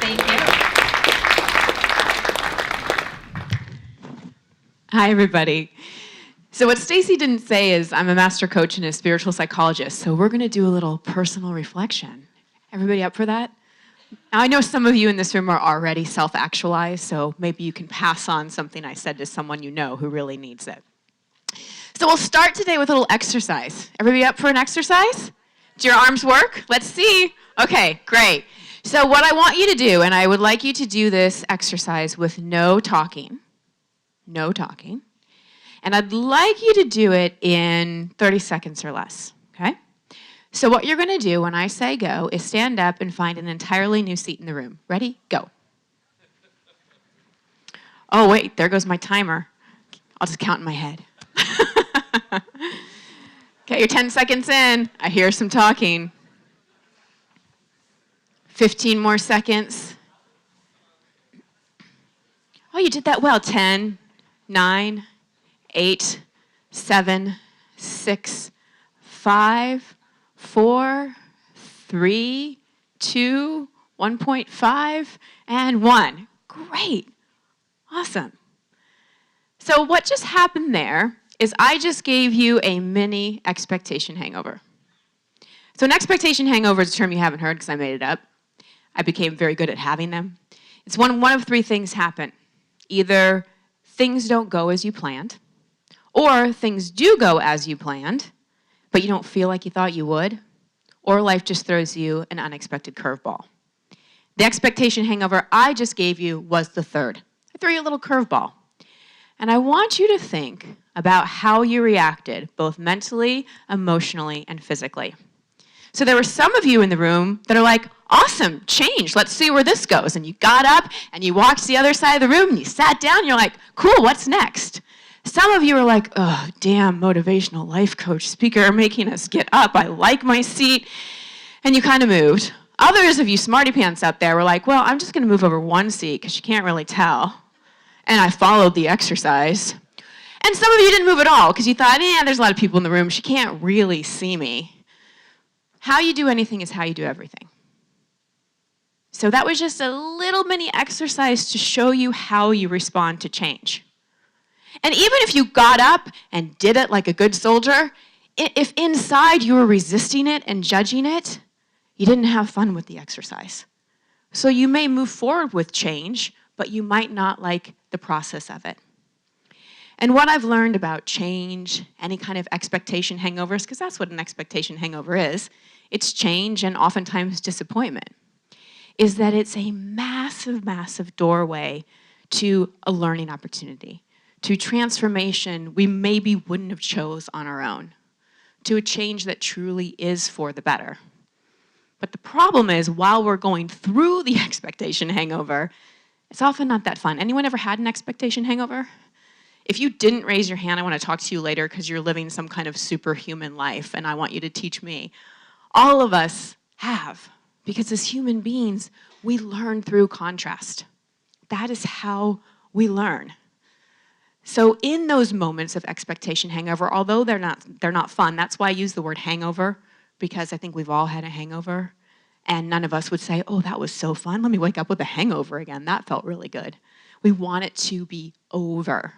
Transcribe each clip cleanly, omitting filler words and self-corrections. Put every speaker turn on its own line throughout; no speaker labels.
Thank you.
Hi, everybody. So what Stacy didn't say is I'm a master coach and a spiritual psychologist, so we're going to do a little personal reflection. Everybody up for that? Now, I know some of you in this room are already self-actualized, so maybe you can pass on something I said to someone you know who really needs it. So we'll start today with a little exercise. Everybody up for an exercise? Do your arms work? Let's see. Okay, great. So what I want you to do, and I would like you to do this exercise with no talking, and I'd like you to do it in 30 seconds or less, okay? So what you're going to do when I say go is stand up and find an entirely new seat in the room. Ready? Go. Oh, wait, there goes my timer. I'll just count in my head. Okay, you're 10 seconds in. I hear some talking. 15 more seconds. Oh, you did that well. 10, 9, 8, 7, 6, 5, 4, 3, 2, 1.5, and 1. Great. Awesome. So what just happened there is I just gave you a mini expectation hangover. So an expectation hangover is a term you haven't heard because I made it up. I became very good at having them. It's one of three things happen. Either things don't go as you planned, or things do go as you planned, but you don't feel like you thought you would, or life just throws you an unexpected curveball. The expectation hangover I just gave you was the third. I threw you a little curveball. And I want you to think about how you reacted, both mentally, emotionally, and physically. So there were some of you in the room that are like, awesome, change, let's see where this goes. And you got up and you walked to the other side of the room and you sat down and you're like, cool, what's next? Some of you are like, oh, damn, motivational life coach speaker making us get up. I like my seat. And you kind of moved. Others of you smarty pants out there were like, well, I'm just going to move over one seat because you can't really tell. And I followed the exercise. And some of you didn't move at all because you thought, there's a lot of people in the room. She can't really see me. How you do anything is how you do everything. So that was just a little mini exercise to show you how you respond to change. And even if you got up and did it like a good soldier, if inside you were resisting it and judging it, you didn't have fun with the exercise. So you may move forward with change, but you might not like the process of it. And what I've learned about change, any kind of expectation hangovers, because that's what an expectation hangover is, it's change and oftentimes disappointment, is that it's a massive, massive doorway to a learning opportunity, to transformation we maybe wouldn't have chose on our own, to a change that truly is for the better. But the problem is, while we're going through the expectation hangover, it's often not that fun. Anyone ever had an expectation hangover? If you didn't raise your hand, I want to talk to you later because you're living some kind of superhuman life and I want you to teach me. All of us have, because as human beings, we learn through contrast. That is how we learn. So in those moments of expectation hangover, although they're not fun, that's why I use the word hangover, because I think we've all had a hangover. And none of us would say, oh, that was so fun. Let me wake up with a hangover again. That felt really good. We want it to be over.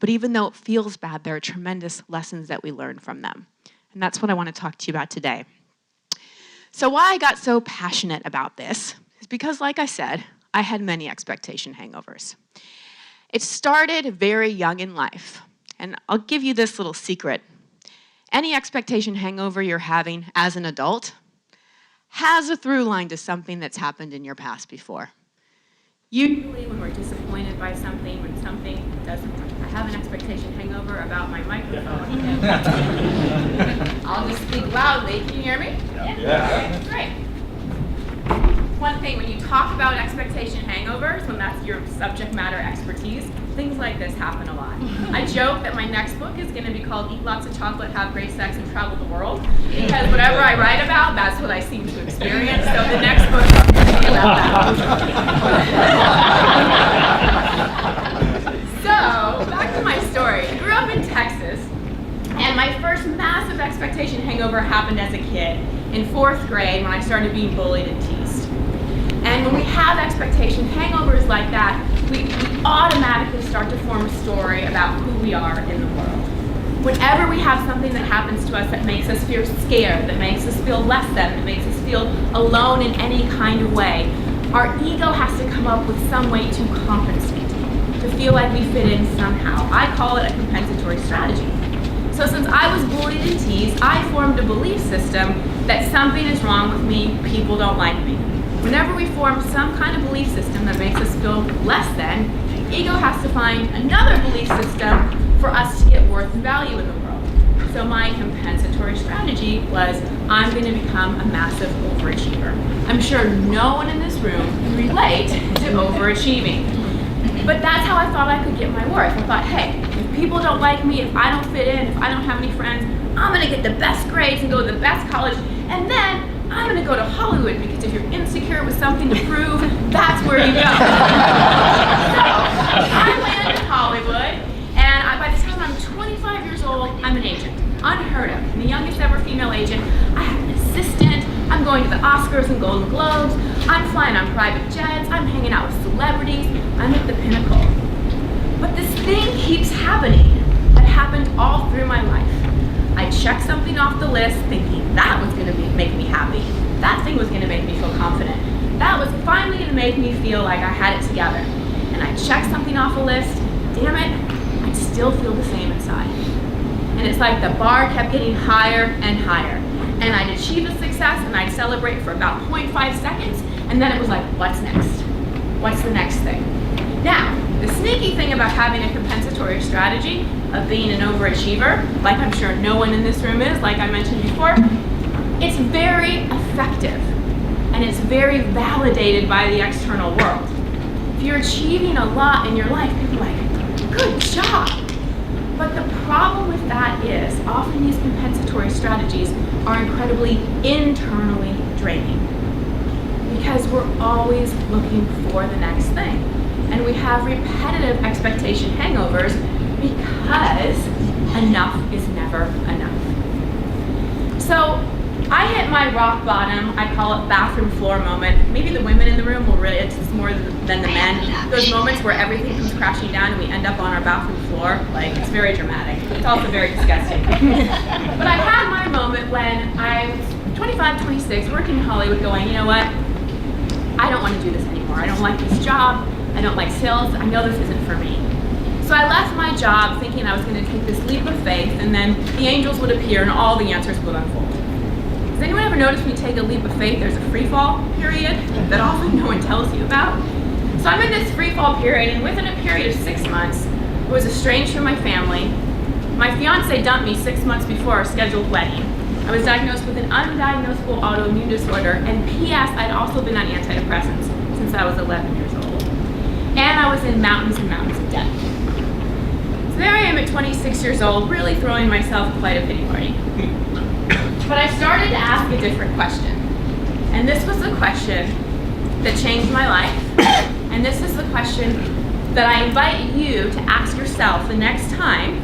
But even though it feels bad, there are tremendous lessons that we learn from them. And that's what I want to talk to you about today. So why I got so passionate about this is because, like I said, I had many expectation hangovers. It started very young in life. And I'll give you this little secret. Any expectation hangover you're having as an adult has a through line to something that's happened in your past before. Usually when we're disappointed by something, when something doesn't, I have an expectation hangover about my microphone. I'll just speak loudly. Can you hear me? Yeah. Great. One thing, when you talk about expectation hangovers, when that's your subject matter expertise, things like this happen a lot. I joke that my next book is going to be called Eat Lots of Chocolate, Have Great Sex, and Travel the World, because whatever I write about, that's what I seem to experience. So the next book is going to be about that. So, back to my story. I grew up in Texas, and my first massive expectation hangover happened as a kid in 4th grade when I started being bullied and teased. And when we have
expectation hangovers like that, we automatically start to form a story about who we are in the world. Whenever we have something that happens to us that makes us feel scared, that makes us feel less than, that makes us feel alone in any kind of way, our ego has to come up with some way to compensate, to feel like we fit in somehow. I call it a compensatory strategy. So since I was bullied and teased, I formed a belief system that something is wrong with me, people don't like me. Whenever we form some kind of belief system that makes us feel less than, ego has to find another belief system for us to get worth and value in the world. So my compensatory strategy was, I'm going to become a massive overachiever. I'm sure no one in this room can relate to overachieving. But that's how I thought I could get my worth. I thought, hey, if people don't like me, if I don't fit in, if I don't have any friends, I'm going to get the best grades and go to the best college, and then I'm going to go to Hollywood, because if you're insecure with something to prove, that's where you go. So I landed in Hollywood, and by the time I'm 25 years old, I'm an agent. Unheard of. I'm the youngest ever female agent. I have an assistant. I'm going to the Oscars and Golden Globes. I'm flying on private jets. I'm hanging out with celebrities. I'm at the pinnacle. But this thing keeps happening. That happened all through my life. I checked something off the list thinking that was going to make me happy. That thing was going to make me feel confident. That was finally going to make me feel like I had it together. And I checked something off a list. Damn it, I still feel the same inside. And it's like the bar kept getting higher and higher. And I'd achieve a success and I'd celebrate for about 0.5 seconds, and then it was like, what's next? What's the next thing? Now, the sneaky thing about having a compensatory strategy of being an overachiever, like I'm sure no one in this room is, like I mentioned before, it's very effective and it's very validated by the external world. If you're achieving a lot in your life, people are like, good job. But the problem with that is often these compensatory strategies are incredibly internally draining, because we're always looking for the next thing. And we have repetitive expectation hangovers because enough is never enough. So I hit my rock bottom, I call it bathroom floor moment. Maybe the women in the room will relate to this more than the men. Those moments where everything comes crashing down and we end up on our bathroom floor, like, it's very dramatic. It's also very disgusting. But I had my moment when I was 25, 26, working in Hollywood, going, you know what? I don't want to do this anymore. I don't like this job. I don't like sales. I know this isn't for me. So I left my job thinking I was going to take this leap of faith, and then the angels would appear and all the answers would unfold. Has anyone ever noticed when you take a leap of faith, there's a free fall period that often no one tells you about? So I'm in this free fall period, and within a period of 6 months, I was estranged from my family. My fiance dumped me 6 months before our scheduled wedding. I was diagnosed with an undiagnosable autoimmune disorder, and P.S. I'd also been on antidepressants since I was 11 years old. And I was in mountains and mountains of debt. So there I am at 26 years old, really throwing myself quite a pity party. But I started to ask a different question. And this was the question that changed my life. And this is the question that I invite you to ask yourself the next time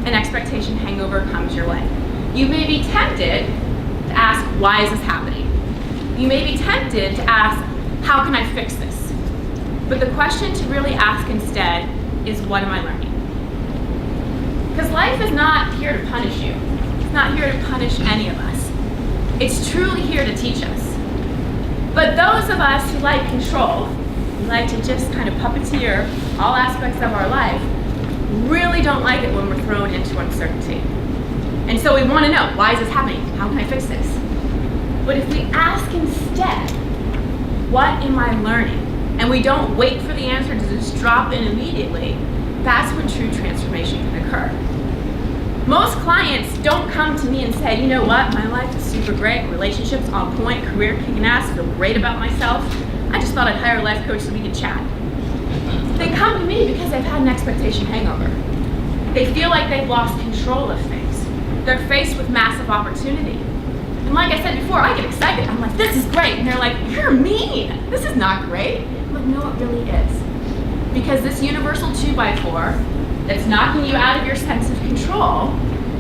an expectation hangover comes your way. You may be tempted to ask, why is this happening? You may be tempted to ask, how can I fix this? But the question to really ask instead is, what am I learning? Because life is not here to punish you. It's not here to punish any of us. It's truly here to teach us. But those of us who like control, who like to just kind of puppeteer all aspects of our life, really don't like it when we're thrown into uncertainty. And so we want to know, why is this happening? How can I fix this? But if we ask instead, what am I learning? And we don't wait for the answer to just drop in immediately, that's when true transformation can occur. Most clients don't come to me and say, you know what, my life is super great, relationships on point, career kicking ass, feel great about myself. I just thought I'd hire a life coach so we could chat. They come to me because they've had an expectation hangover. They feel like they've lost control of things. They're faced with massive opportunity. And like I said before, I get excited. I'm like, this is great. And they're like, you're mean. This is not great. I'm like, no, it really is. Because this universal 2x4 that's knocking you out of your sense of control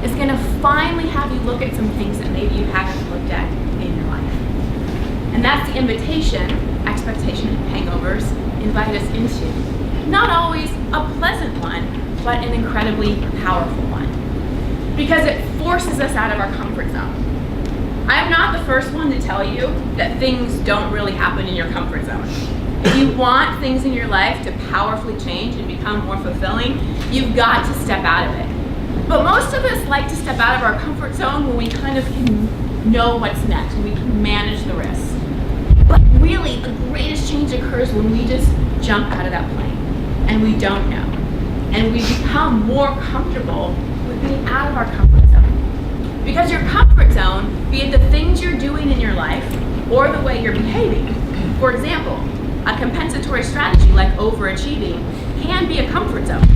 is going to finally have you look at some things that maybe you haven't looked at in your life. And that's the invitation expectation hangovers invite us into. Not always a pleasant one, but an incredibly powerful one. Because it forces us out of our comfort zone. I'm not the first one to tell you that things don't really happen in your comfort zone. If you want things in your life to powerfully change and become more fulfilling, you've got to step out of it. But most of us like to step out of our comfort zone when we kind of can know what's next, when we can manage the risks. But really, the greatest change occurs when we just jump out of that plane and we don't know. And we become more comfortable with being out of our comfort zone. Because your comfort zone, be it the things you're doing in your life or the way you're behaving. For example, a compensatory strategy like overachieving can be a comfort zone.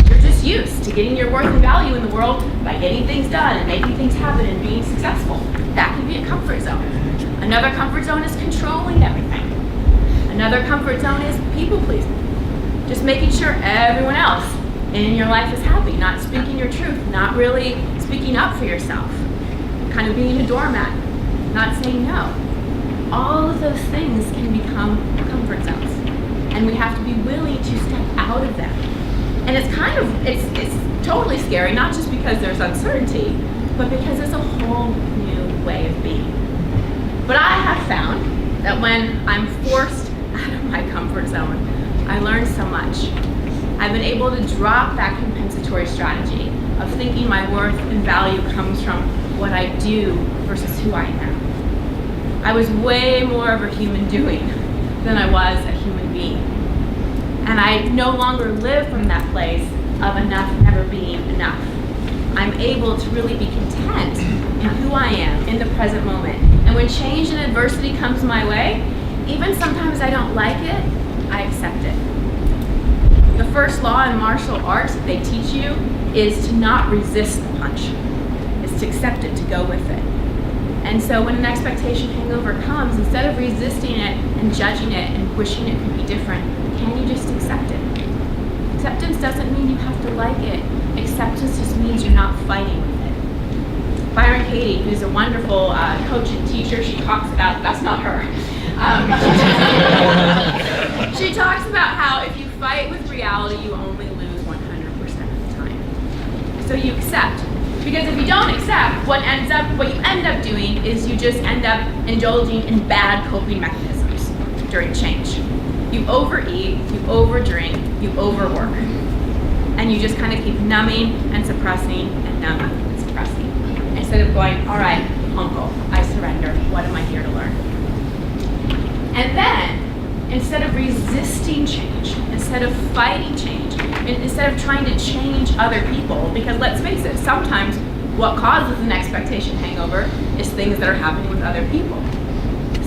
You're just used to getting your worth and value in the world by getting things done and making things happen and being successful. That can be a comfort zone. Another comfort zone is controlling everything. Another comfort zone is people pleasing. Just making sure everyone else in your life is happy, not speaking your truth, not really speaking up for yourself, kind of being a doormat, not saying no. All of those things can become comfort zones, and we have to be willing to step out of them. And it's totally scary, not just because there's uncertainty, but because it's a whole new way of being. But I have found that when I'm forced out of my comfort zone, I learn so much. I've been able to drop that compensatory strategy of thinking my worth and value comes from what I do versus who I am. I was way more of a human doing than I was a human being. And I no longer live from that place of enough never being enough. I'm able to really be content in who I am in the present moment. And when change and adversity comes my way, even sometimes I don't like it, I accept it. The first law in martial arts that they teach you is to not resist the punch. It's to accept it, to go with it. And so when an expectation hangover comes, instead of resisting it and judging it and wishing it could be different, can you just accept it? Acceptance doesn't mean you have to like it. Acceptance just means you're not fighting with it. Byron Katie, who's a wonderful coach and teacher, she talks about, that's not her. She talks about how if you fight with reality, you only lose 100% of the time. So you accept. Because if you don't accept, what you end up doing is you just end up indulging in bad coping mechanisms during change. You overeat, you overdrink, you overwork. And you just kind of keep numbing and suppressing and numbing and suppressing. Instead of going, all right, uncle, I surrender. What am I here to learn? And then, instead of resisting change, instead of fighting change, instead of trying to change other people, because let's face it, sometimes what causes an expectation hangover is things that are happening with other people.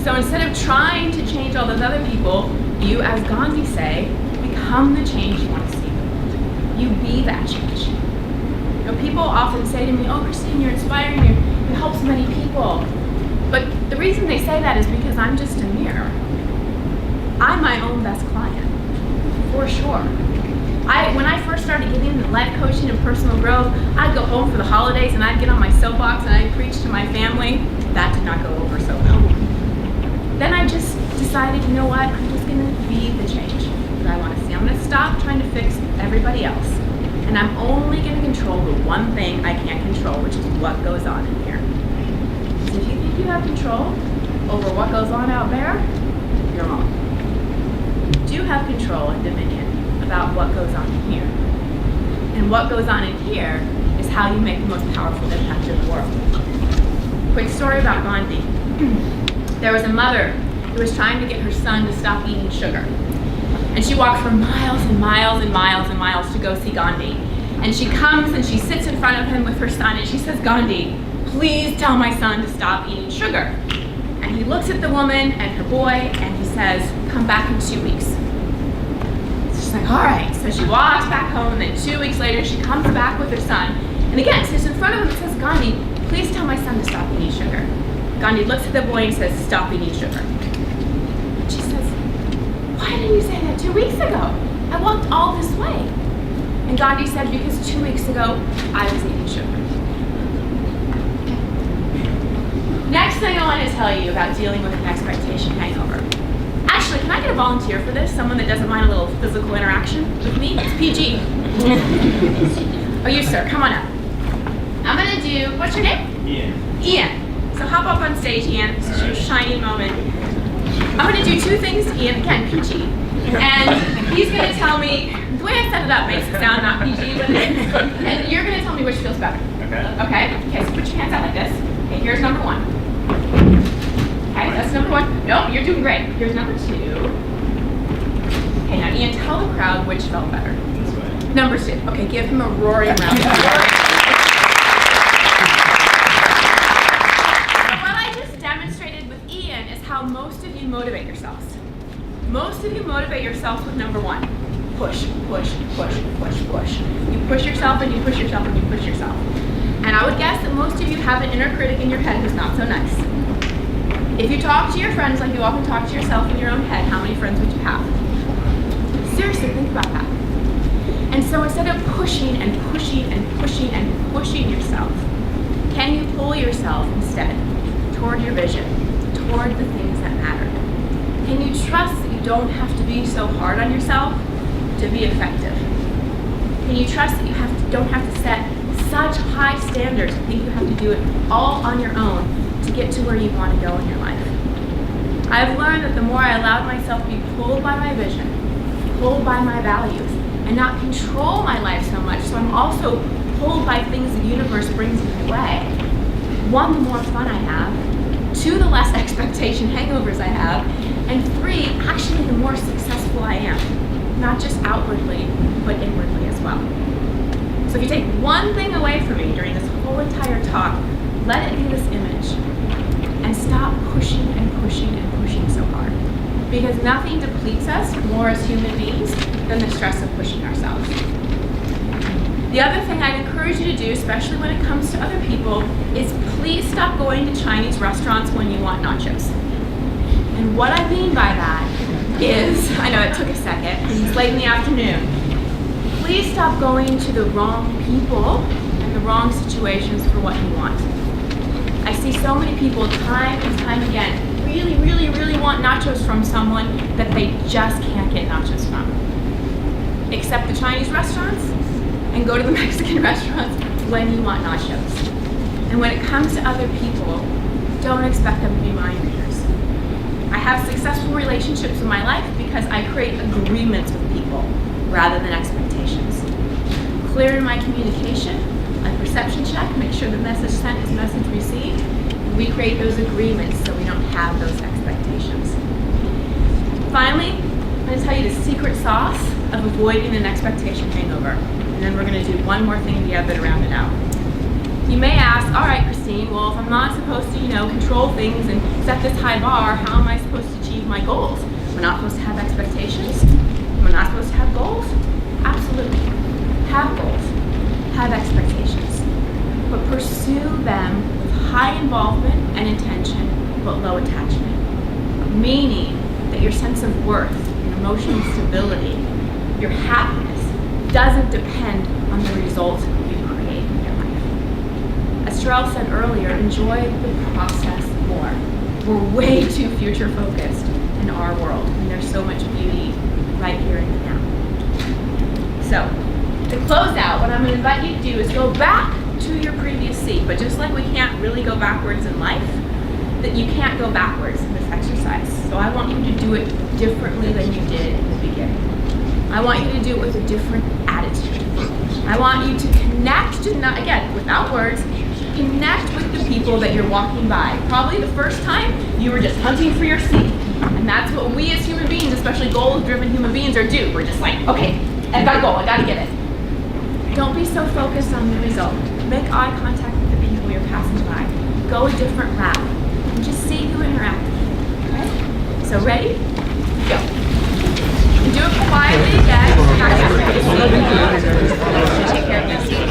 So instead of trying to change all those other people, you, as Gandhi say, become the change you want to see. You be that change. You know, people often say to me, oh, Christine, you're inspiring, you help so many people. But the reason they say that is because I'm just a mirror. I'm my own best client, for sure. When I first started getting into life coaching and personal growth, I'd go home for the holidays and I'd get on my soapbox and I'd preach to my family. That did not go over so well. Then I just decided, you know what, I'm just going to be the change that I want to see. I'm going to stop trying to fix everybody else. And I'm only going to control the one thing I can't control, which is what goes on in here. So if you think you have control over what goes on out there, you're wrong. You do have control and dominion about what goes on in here. And what goes on in here is how you make the most powerful impact in the world. Quick story about Gandhi. There was a mother who was trying to get her son to stop eating sugar. And she walked for miles and miles and miles and miles to go see Gandhi. And she comes and she sits in front of him with her son and she says, Gandhi, please tell my son to stop eating sugar. And he looks at the woman and her boy and he says, come back in 2 weeks. She's like, all right. So she walks back home, and then 2 weeks later, she comes back with her son. And again, sits in front of him and says, Gandhi, please tell my son to stop eating sugar. Gandhi looks at the boy and says, stop eating sugar. And she says, why didn't you say that 2 weeks ago? I walked all this way. And Gandhi said, because 2 weeks ago, I was eating sugar. Next thing I want to tell you about dealing with an expectation hangover. Actually, can I get a volunteer for this? Someone that doesn't mind a little physical interaction with me? It's PG. Oh, you, sir, come on up. I'm gonna do, what's your name? Ian. So hop up on stage, Ian. This is your shining moment. I'm gonna do two things, Ian, again, PG. And he's gonna tell me, the way I set it up makes it sound not PG, but and you're gonna tell me which feels better. Okay, so put your hands out like this. Okay, here's number one. Okay, that's number one. No, you're doing great. Here's number two. Okay, now Ian, tell the crowd which felt better.
This way.
Number two. Okay, give him a roaring round of applause. What I just demonstrated with Ian is how most of you motivate yourselves. Most of you motivate yourselves with number one. Push, push, push, push, push. You push yourself and you push yourself and you push yourself. And I would guess that most of you have an inner critic in your head who's not so nice. If you talk to your friends like you often talk to yourself in your own head, how many friends would you have? Seriously, think about that. And so instead of pushing and pushing and pushing and pushing yourself, can you pull yourself instead toward your vision, toward the things that matter? Can you trust that you don't have to be so hard on yourself to be effective? Can you trust that you don't have to set such high standards and think you have to do it all on your own to get to where you want to go in your life? I've learned that the more I allowed myself to be pulled by my vision, pulled by my values, and not control my life so much, so I'm also pulled by things the universe brings my way. One, the more fun I have. Two, the less expectation hangovers I have. And three, actually the more successful I am. Not just outwardly, but inwardly as well. So if you take one thing away from me during this whole entire talk, let it be this image. And stop pushing and pushing and pushing so hard. Because nothing depletes us more as human beings than the stress of pushing ourselves. The other thing I'd encourage you to do, especially when it comes to other people, is please stop going to Chinese restaurants when you want nachos. And what I mean by that is, I know it took a second, because it's late in the afternoon. Please stop going to the wrong people and the wrong situations for what you want. I see so many people time and time again really, really, really want nachos from someone that they just can't get nachos from. Except the Chinese restaurants and go to the Mexican restaurants when you want nachos. And when it comes to other people, don't expect them to be mind readers. I have successful relationships in my life because I create agreements with people rather than expectations. Clear in my communication, I perception check, make sure the message sent is message received, and we create those agreements so we don't have those expectations. Finally, I'm going to tell you the secret sauce of avoiding an expectation hangover, and then we're going to do one more thing together to round it out. You may ask, all right, Christine, well, if I'm not supposed to, control things and set this high bar, how am I supposed to achieve my goals? We're not supposed to have expectations? We're not supposed to have goals? Absolutely. Have goals. Have expectations. But pursue them with high involvement and intention, but low attachment. Meaning that your sense of worth, your emotional stability, your happiness doesn't depend on the results you create in your life. As Terrell said earlier, enjoy the process more. We're way too future focused in our world, and there's so much beauty right here and now. So, to close out, what I'm going to invite you to do is go back to your previous seat, but just like we can't really go backwards in life, that you can't go backwards in this exercise. So I want you to do it differently than you did in the beginning. I want you to do it with a different attitude. I want you to connect, again, without words, connect with the people that you're walking by. Probably the first time, you were just hunting for your seat. And that's what we as human beings, especially goal-driven human beings, are do. We're just like, okay, I've got a goal, I gotta get it. Don't be so focused on the result. Make eye contact with the people you're passing by. Go a different route. And just see who interact with you. Okay? So ready? Go. And do it quietly again. Catch your face. Take care of your seat.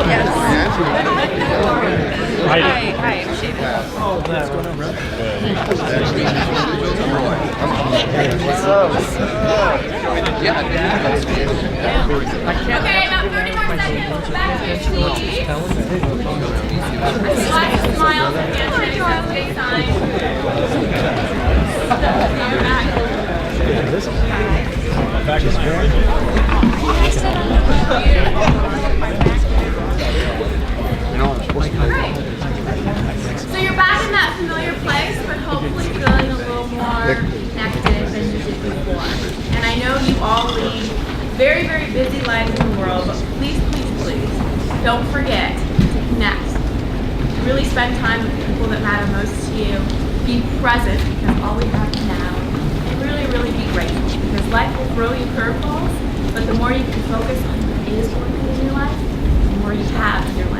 Yes. Hi, I'm Shayna. Okay, about 30 more seconds. Back to your seats. Lots of smiles and handshakes. That's a big sign. You're back. So you're back in that familiar place, but hopefully feeling a little more connected than you did before. And I know you all lead very, very busy lives in the world, but please, please, please, don't forget to connect. Really spend time with the people that matter most to you. Be present, because all we have is now. And really, really be grateful, because life will throw you curveballs, but the more you can focus on what is working in your life, the more you have in your life.